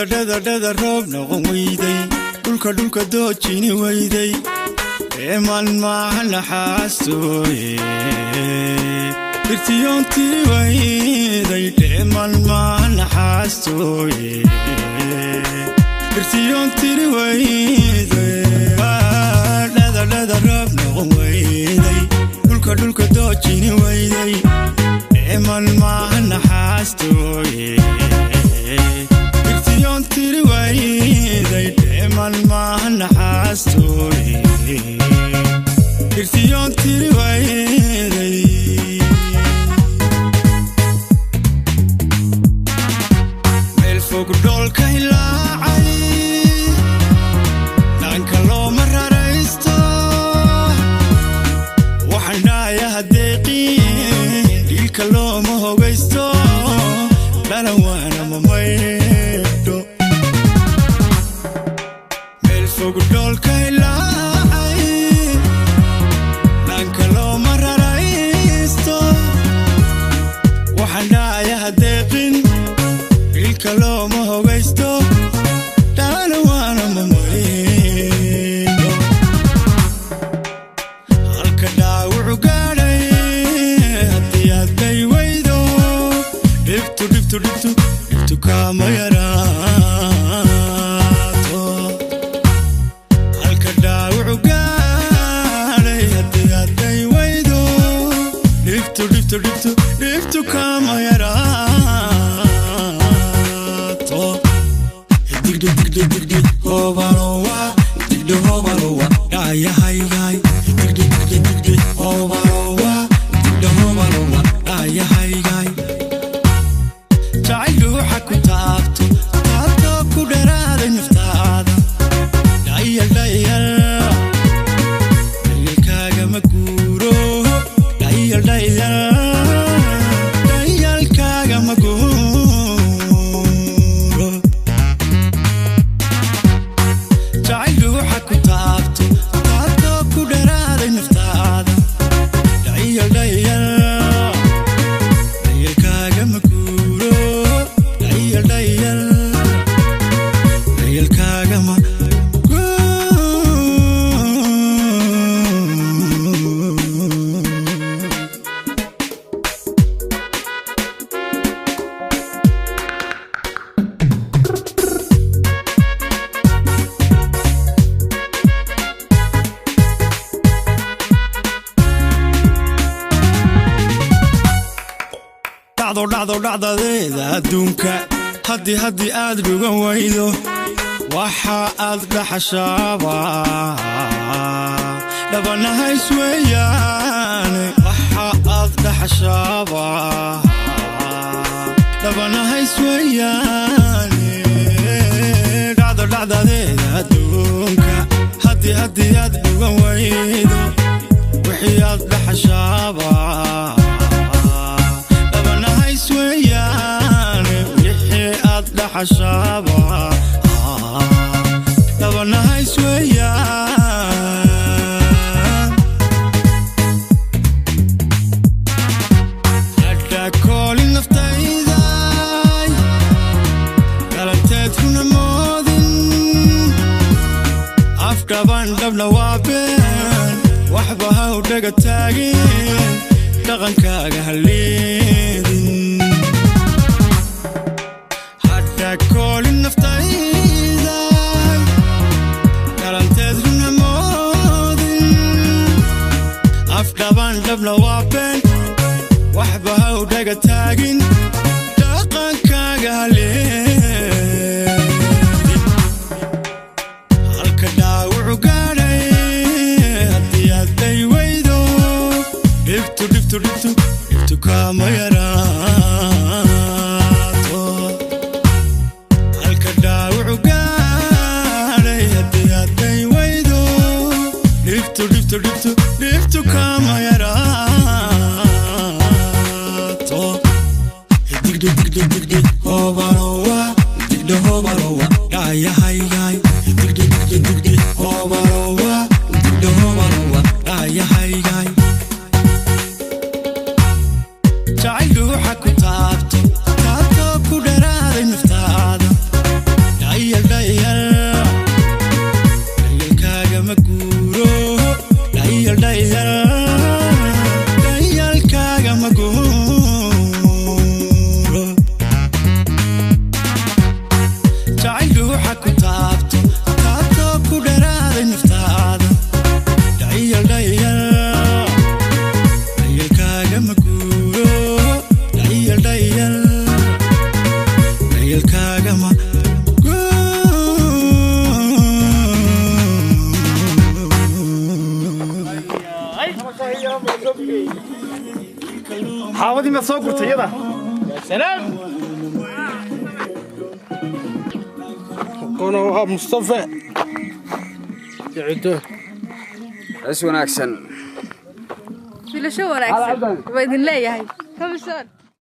dhada roob noqon weyday dhulka doojini weyday eeman maaha naxaastooye irtiyoontii weyday eeman maaha naxaastooye irtiyoontii weyday dhada roob noqon weyday dhulka doojini weyday eeman maaha naxaastooye irtiyoontii weyday eeman maaha naxaastooye irtiyoontii weyday meel fog dhoolka hilaacay dhaanka looma raraysto waxaan dhaayaha deeqiin dhiilka looma hogaysto dhalan waana mamaydho meel fog dhoolka hilaacay dhaanka looma raraysto waxaan dhaayaha deeqin dhiilka looma hogaysto dhalan waana mamaydho halka dhaawucu gaadhay haddii aad bay weydo dhibtu kaama yaraato halka dhaawucu gaadhay haddii aad bay weydo dhibtu kaama yaraato digdi hobalowa digdi hobalowa dhaayahaygaay digdi hobalowa digdi hobalowa dhaayahaygaay jacayl ruuxa ku taabto ku dharaaday naftaada dhayalkaaga ma guuro dhayalkaaga ma guuro jacayl ruuxa ku taabto ku dharaaday naftaada dhayalkaaga ma guuro dhayalkaaga ma dhacdadeeda adduunka haddii aad dhugan weydo waxa aad dhaxashaaba dhabanahays weeyaane waxa aad dhaxashaaba dhabanahays weeyaane dhacdadeeda adduunka haddii aad dhugan weydo wixii aad dhaxashaaba حشابة لبناها سويا حتى كل النفتايدا قالت هنا ماضٍ أفكار بندب لوابين وحبها ودقت تاقين تغن كاقة هالليدين كل النفتايدا قالت هنا ماضٍ أفكار بندب لوابين وحبها ودقت تاقين تغن كاقة هالليدين هالك داوعو قالي هدي هدي ويدو دفتو كاما يراتو هالك داوعو قالي هدي هدي ويدو دفتو كاما يراتو digdi hobalowa digdi hobalowa ya hay digdi hobalowa digdi hobalowa ya hay jacayl ruuxa ku taabto ku dharaaday naftaada ruuxa ku taabto taabto ku dheeraaday naftaada dhayal dhayal dhayalkaaga ma guuro dhayal dhayal dhayalkaaga ma حاودي ما سوق قلت يلا سلام كونوا مصطفى يعدوه اسمه اكسن في شو وراك باذن الله يا هاي كم صار